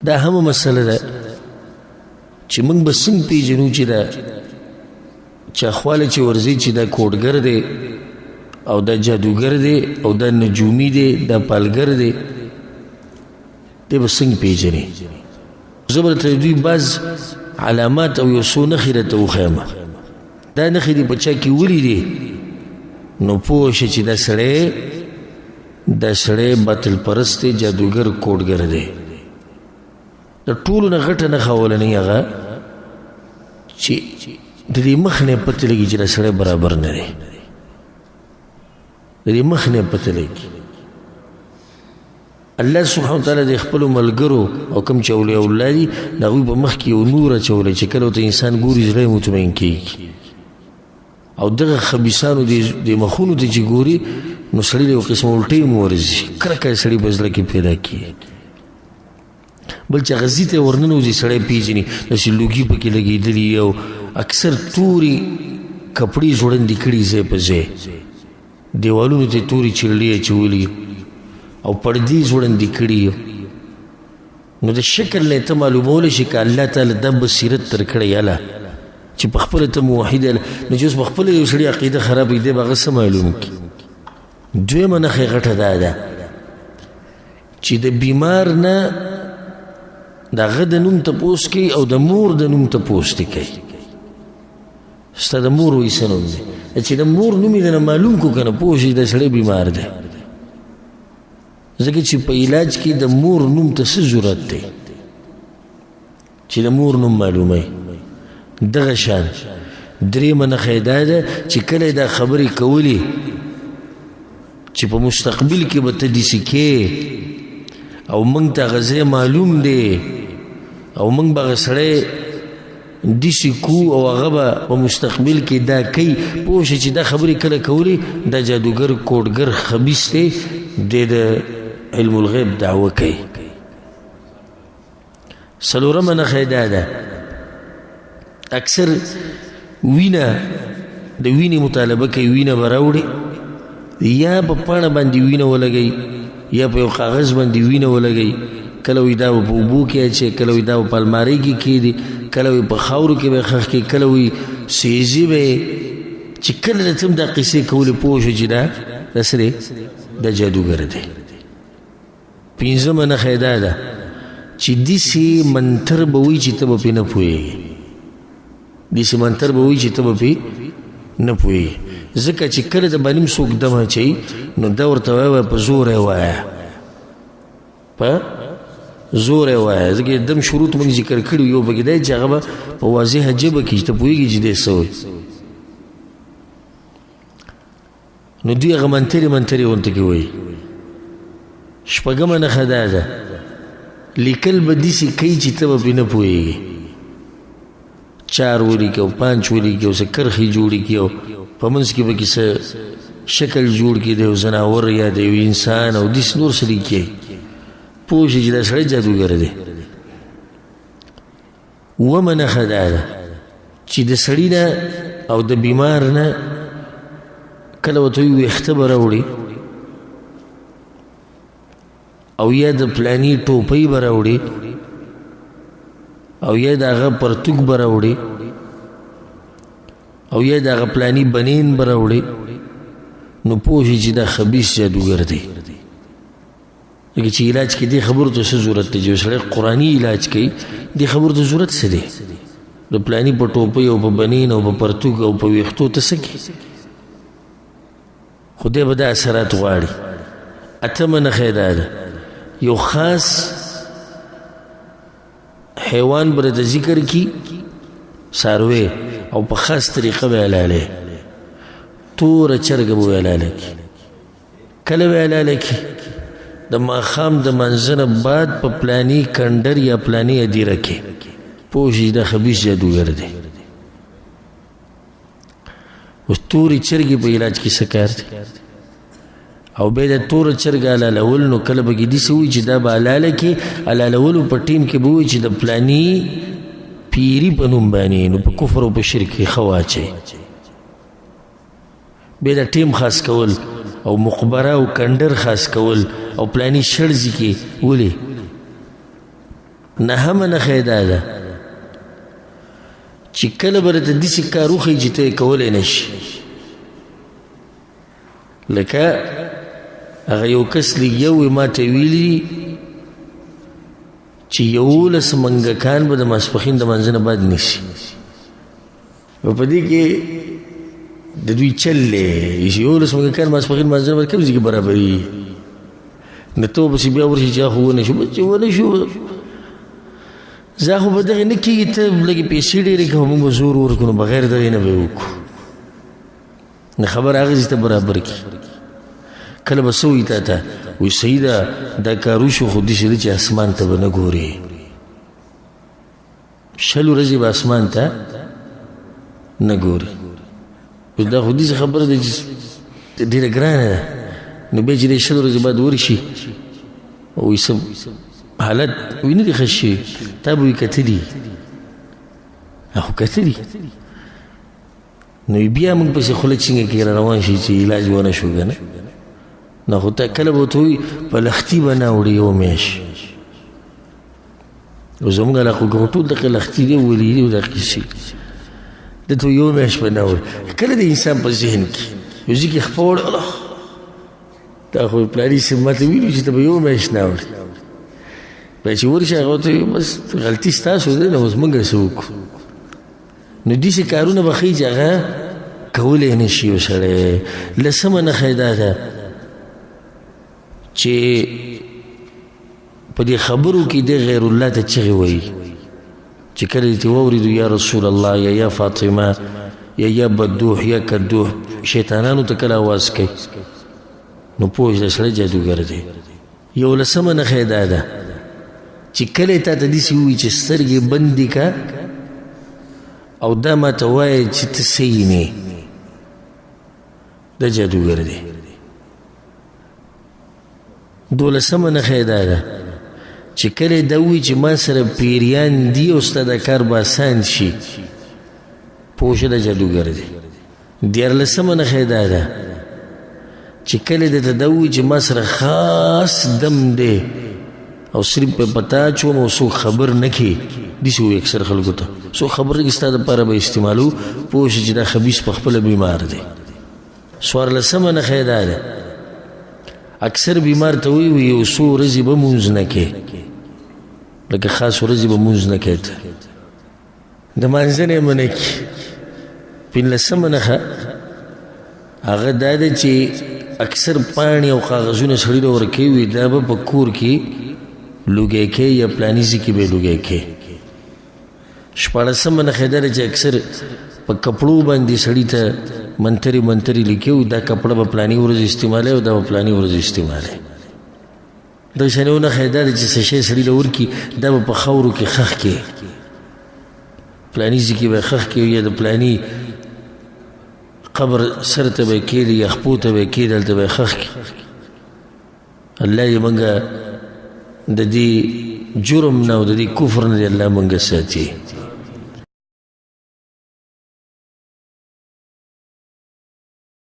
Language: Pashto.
دا هم مسله ده چې موږ به څنګه پیژنو چې دا چاخواله چې ورځي چې دا کوډګر دی او دا جادوګر دی او دا نجومي دی دا پالګر دی دی به څنګه پیژنې زه به درته دوی بعض علامات او یو څو نښې راته وښیم دا نښې دې په چا کې ولیدې نو پوه شه چې دا سړی باطل پرست دی جادوګر کوډګر دی د ټولو نه غټه نښه اولنۍ هغه چې د دې مخ نه پته لګي چې دا سړی برابر نه دی د دې مخ نه پته لګي الله سبحانه وتعالی د خپلو ملګرو او کوم چې اولیاء الله دي د هغوی په مخ کې یو نور اچولی چې کله ورته انسان ګوري زړه یې مطمئن کېږي او دغه خبیثانو د مخونو ته چې ګوري نو سړي له یو قسمه الټۍ هم ورځي کرکه یې سړي په زړه کې پیدا کېږي بل چې غزي ته ورننوځي سړی پیژني داسې لوګي پکې لګېدلي او اکثر تورې کپړې ځوړندې کړي ځای په ځای دیوالونو ته تورې چرلې اچولي او پردې ځوړندې کړي نو د شکل نه ته معلومولی شي که الله تعالی دا بصیرت در کړی یاله چې په خپله ته موحد نو چې اوس په خپله یو سړي عقیده خرابوي دی به هغه څه معلوم کړي دویمه نښه غټه دا ده چې د بیمار نه د هغه د نوم تپوس کوي او د مور د نوم تپوس دې کوي ستا د مور وایي څه نوم دی چې د مور نوم یې دنه معلوم کړو که نه پوه شي دا سړی بیمار دی ځکه چې په علاج کې د مور نوم ته څه ضرورت دی چې د مور نوم معلوموي دغه شان درېیمه نښه یې دا ده چې کله یې دا خبرې کولې چې په مستقبل کې به ته داسې کې او موږ ته هغه ځای معلوم دی او موږ به هغه سړی داسې کو او هغه به په مستقبل کې دا کوي پوه شي چې دا خبرې کله کولې دا جادوګر کوډګر خبیث دی دی د علم الغیب دعوه کوي څلورمه نښه یې دا ده اکثر وینه د وینې مطالبه کوي وینه به راوړي یا په پاڼه باندې وینه ولګوي یا په یو کاغذ باندې وینه ولګوي کله وایي دا به په اوبو کې اچوي کله وایي دا به په المارۍ کې کېږدي کله وایي په خاورو کې به یې ښخ کړي کله وایي سیزي به یې چې کله درته هم دا قصې کولې پوه شو چې دا څه دی دا جادوګر دی پنځمه نښه یې دا ده چې داسې منتر به وایي چې ته به پرې نه پوهېږې داسې منتر به وایي چې ته به پرې نه پوهېږې ځکه چې کله د باندې څوک دم اچوي نو دا ورته وایه په زور یې وایه په زور یې وایه ځکه دم شروط موږ ذکر کړي یو پکې دی چې هغه به په واضحه ژبه کې چې ته پوهېږي چې دی څه وایي نو دوی هغه منترې ورته کې وایي شپږمه نښه دا ده لیکل به داسې کوي چې ته به پرې نه پوهېږې 4 ولیکي او 5 ولیکي او څه کرښې جوړې کړي او په منځ کې به کې څه شکل جوړ کړي د یو ځناور یا د یو انسان او داسې نور څه لیکي پوه شي چې دا سړی جادوګر دی اوومه نښه دا ده چې د سړي نه او د بیمار نه کله ورته وایي ویښته به راوړي او یا د پلاني ټوپۍ به راوړي او یا د هغه پرتوګ به راوړي او یا د هغه پلاني بنین به راوړي نو پوه شي چې دا خبیث جادوګر دی لکه چې علاج کې دې خبرو ته څه ضرورت دی چې سړی قرآني علاج کوي دې خبرو ته ضرورت څه دی د پلاني په ټوپۍ او په بنین او په پرتوګ او په ویښتو ته څه کوي خو دی به دا اثرات غواړي اتمه نښه یې دا ده یو خاص حیوان به د ذکر کی څاروی او په خاص طریقه به حلاله توره چرګه به حلاله کی کله به حلاله کی د ماښام د منځه نه بعد په پلاني کنډر یا پلاني هدیره کې پوه شي دا خبیث جادوګر دی اوس تورې چرګې په علاج کې څه کار دی او بیا د توره چرګه حلالول نو کله به کې داسې وایي چې دا به حلاله کې حلالولو په ټیم کې به وایي چې د پلاني پیري په نوم باندې نو په کفر او په شرک کې ښه واچوي بیا د ټیم خاص کول او مقبره او کنډر خاص کول او پلاني شړځي کې ولې نهمه نښه دا ده چې کله به درته داسې کار وښیي چې ته یې کولی نه شي. لکه هغه یو کس لګیا و ما ته ویلي چې 11 منګکان به د ماسپښین د منځه نه بعد نیسي. په دې کې د دوی چل دی چې 11 منګکان ماسپښین منځه نه بعد کوم ځای کې برابري نه ته به بیا ورشي چې خو ونه شو چې ونه شو زه خو به دغې نه کېږي ته لږې پیسې ډېرې کوه موږ به زور ورکړو نو بغیر دغې نه به یې وکړو نه خبر هغه ځای ته برابر کړي. کله به څه وایي تا ته وایي صحیح ده دا کار وشو خو داسې ده چې اسمان ته به نه ګورې 100 ورځې به اسمان ته نه ګورې. دا خو داسې خبره ده چې ډېره ګرانه ده نو بیا چې دی 100 ورځې بعد ورشي وایي څه حالت وي نه دي ښه شوي تا به وایي کتلي خو کتلي نو بیا موږ پسې خوله چینګه کې را روان شي چې علاج ونه شو که نه نه خو ته کله به ورته وایي په لختي به نه وړي یو میاشت او زموږ علاقو کې خو ټول دغه لختي دی ولي دي او دا کیسې دته یو میاشت به نه وړي. کله د انسان په ذهن کې یو ځای کې خفه وړي الله دا خو پلاني صاحب ماته ویلي چې ته به یو میاشت نه وړي بیا چې ورشي هغه ورته وایي بس غلطي ستاسو دی نو اوس موږ څه وکړو. نو داسې کارونه به ښایي چې هغه کولی نه شي یو سړی. لسمه نښه یې دا ده چې په دې خبرو کې دی غیر الله ته چغې وایي چې کله دې واورېدو یا رسول الله یا فاطمه یا بدوح یا کدوح شیطانانو ته کله اواز کوي نو پوه شه سړی جادوګر دی. 11مه نښه یې دا ده چې کله تا ته داسې ووایي چې سترګې بندې که او دا ما ته وایي چې ته صحیح نه دا جادوګر دی. 12مه نښه یې دا ده چې کله دا ووایي چې ما سره پیریان دي او ستا دا کار به اسان شي پوه شه دا جادوګر دی. 14مه نښه یې دا ده چې کله درته دا ووایي چې ما سره خاص دم دی او صرف په پتا چوم او څوک خبر نه کړي داسې وایي اکثر خلکو ته څوک خبر نه کړي ستا دپاره به استعمالو پوه شه چې دا خبیث په خپله بیمار دی. 14مه نښه یې دا ده اکثر بیمار ته وایي یو څو ورځې به مونځ نه کوې لکه خاص ورځې به مونځ نه کوې ته د مانځه نه یې منع کړي. 15مه نښه هغه دا ده چې اکثر پاڼې او کاغذونه سړي له ورکوي وي دا به په کور کې لوګی کوي یا پلاني ځای کې به یې لوګی کوي. 14مه نښه دا ده چې اکثر په کپړو باندې سړي ته منتري لیکي دا کپړه به پلاني ورځ استعمالوي او دا به پلاني ورځ استعمالوي. دا شان یو نښه دا ده چې څه شی سړي له ورکړي دا به په خاورو کې خښ کړي پلاني ځای کې به یې خښ کړي یا د پلاني قبر سر ته به یې کېږدي یا خپو ته به یې کېږدي هلته به یې خښ کړي. الله دې موږ د دې جرم نه او د دې کفر نه دې الله موږ ساتي.